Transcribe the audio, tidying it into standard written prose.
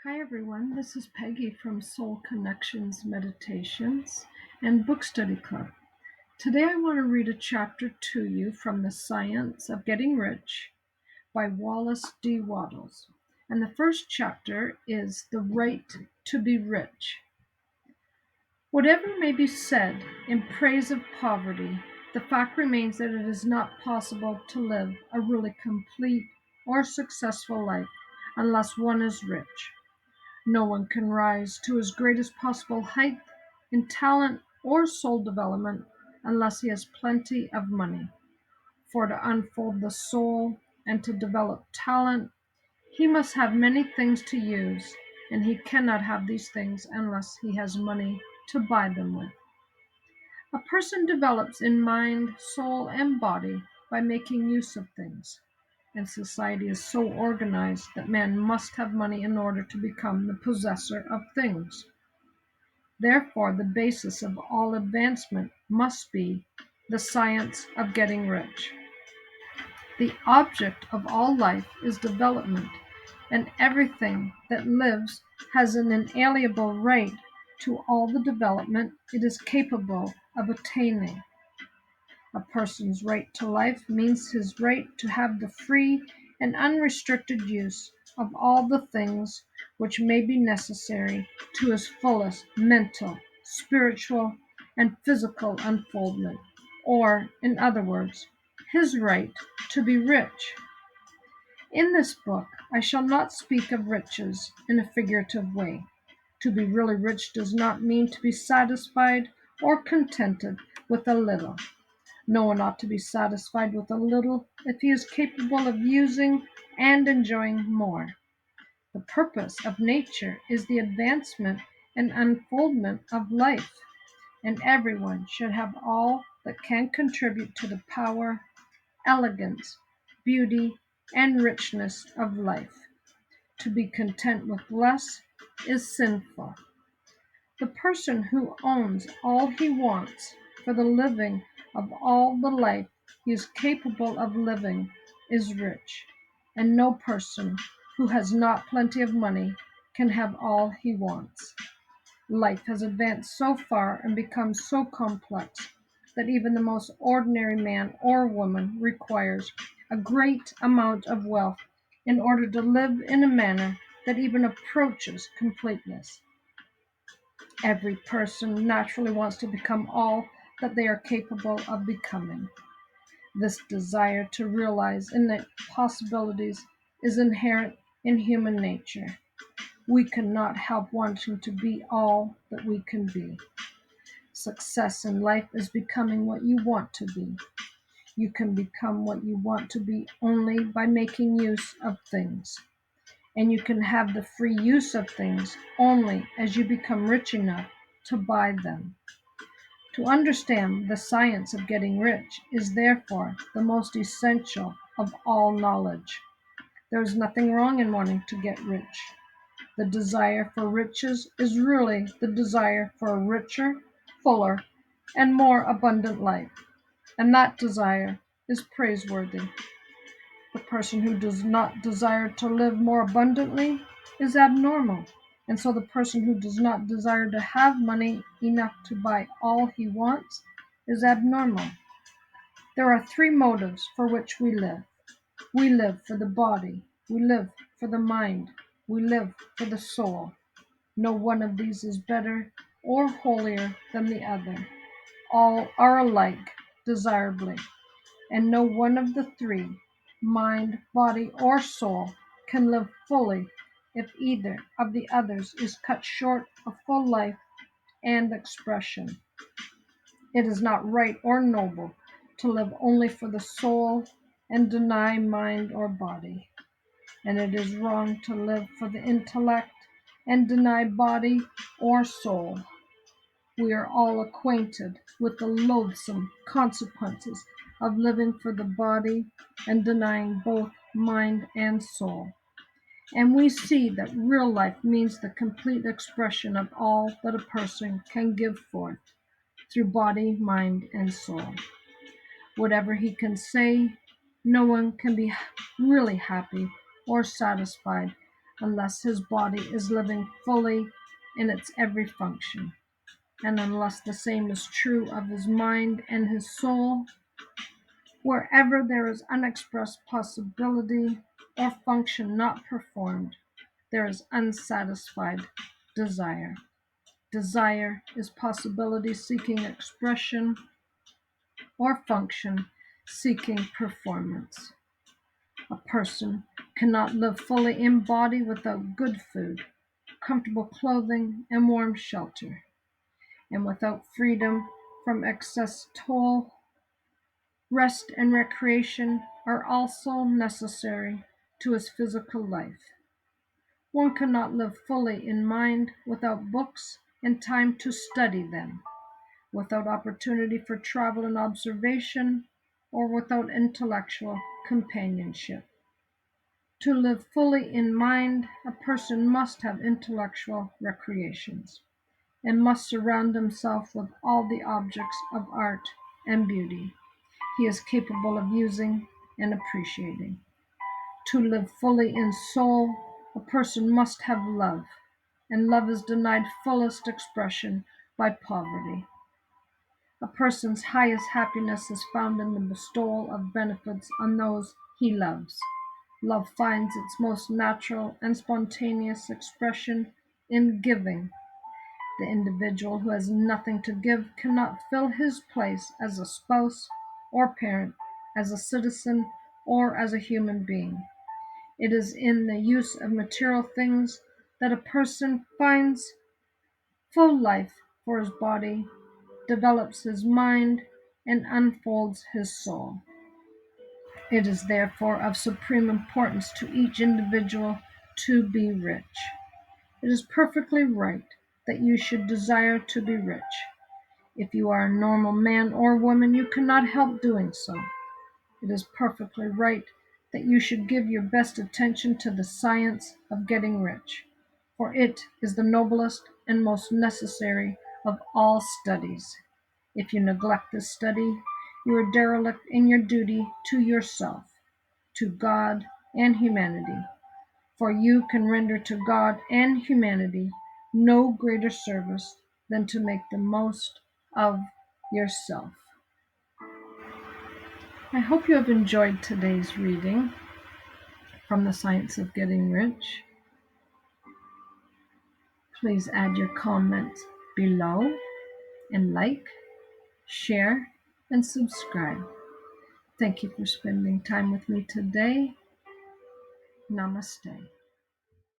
Hi everyone, this is Peggy from Soul Connections Meditations and Book Study Club. Today I want to read a chapter to you from The Science of Getting Rich by Wallace D. Wattles. And the first chapter is The Right to be Rich. Whatever may be said in praise of poverty, the fact remains that it is not possible to live a really complete or successful life unless one is rich. No one can rise to his greatest possible height in talent or soul development unless he has plenty of money. For to unfold the soul and to develop talent, he must have many things to use, and he cannot have these things unless he has money to buy them with. A person develops in mind, soul, and body by making use of things, and society is so organized that man must have money in order to become the possessor of things. Therefore, the basis of all advancement must be the science of getting rich. The object of all life is development, and everything that lives has an inalienable right to all the development it is capable of attaining. A person's right to life means his right to have the free and unrestricted use of all the things which may be necessary to his fullest mental, spiritual, and physical unfoldment, or, in other words, his right to be rich. In this book, I shall not speak of riches in a figurative way. To be really rich does not mean to be satisfied or contented with a little. No one ought to be satisfied with a little if he is capable of using and enjoying more. The purpose of nature is the advancement and unfoldment of life, and everyone should have all that can contribute to the power, elegance, beauty, and richness of life. To be content with less is sinful. The person who owns all he wants for the living of all the life he is capable of living is rich, and no person who has not plenty of money can have all he wants. Life has advanced so far and become so complex that even the most ordinary man or woman requires a great amount of wealth in order to live in a manner that even approaches completeness. Every person naturally wants to become all that they are capable of becoming. This desire to realize innate possibilities is inherent in human nature. We cannot help wanting to be all that we can be. Success in life is becoming what you want to be. You can become what you want to be only by making use of things. And you can have the free use of things only as you become rich enough to buy them. To understand the science of getting rich is therefore the most essential of all knowledge. There is nothing wrong in wanting to get rich. The desire for riches is really the desire for a richer, fuller, and more abundant life, and that desire is praiseworthy. The person who does not desire to live more abundantly is abnormal, and so the person who does not desire to have money enough to buy all he wants is abnormal. There are three motives for which we live. We live for the body, we live for the mind, we live for the soul. No one of these is better or holier than the other. All are alike desirably, and no one of the three, mind, body, or soul, can live fully if either of the others is cut short of full life and expression. It is not right or noble to live only for the soul and deny mind or body, and it is wrong to live for the intellect and deny body or soul. We are all acquainted with the loathsome consequences of living for the body and denying both mind and soul. And we see that real life means the complete expression of all that a person can give forth through body, mind, and soul. Whatever he can say, no one can be really happy or satisfied unless his body is living fully in its every function, and unless the same is true of his mind and his soul. Wherever there is unexpressed possibility or function not performed, there is unsatisfied desire. Desire is possibility seeking expression or function seeking performance. A person cannot live fully in body without good food, comfortable clothing, and warm shelter, and without freedom from excess toil. Rest and recreation are also necessary to his physical life. One cannot live fully in mind without books and time to study them, without opportunity for travel and observation, or without intellectual companionship. To live fully in mind, a person must have intellectual recreations, and must surround himself with all the objects of art and beauty he is capable of using and appreciating. To live fully in soul, a person must have love, and love is denied fullest expression by poverty. A person's highest happiness is found in the bestowal of benefits on those he loves. Love finds its most natural and spontaneous expression in giving. The individual who has nothing to give cannot fill his place as a spouse or parent, as a citizen, or as a human being. It is in the use of material things that a person finds full life for his body, develops his mind, and unfolds his soul. It is therefore of supreme importance to each individual to be rich. It is perfectly right that you should desire to be rich. If you are a normal man or woman, you cannot help doing so. It is perfectly right that you should give your best attention to the science of getting rich, for it is the noblest and most necessary of all studies. If you neglect this study, you are derelict in your duty to yourself, to God and humanity, for you can render to God and humanity no greater service than to make the most of yourself. I hope you have enjoyed today's reading from The Science of Getting Rich. Please add your comments below and like, share, and subscribe. Thank you for spending time with me today. Namaste.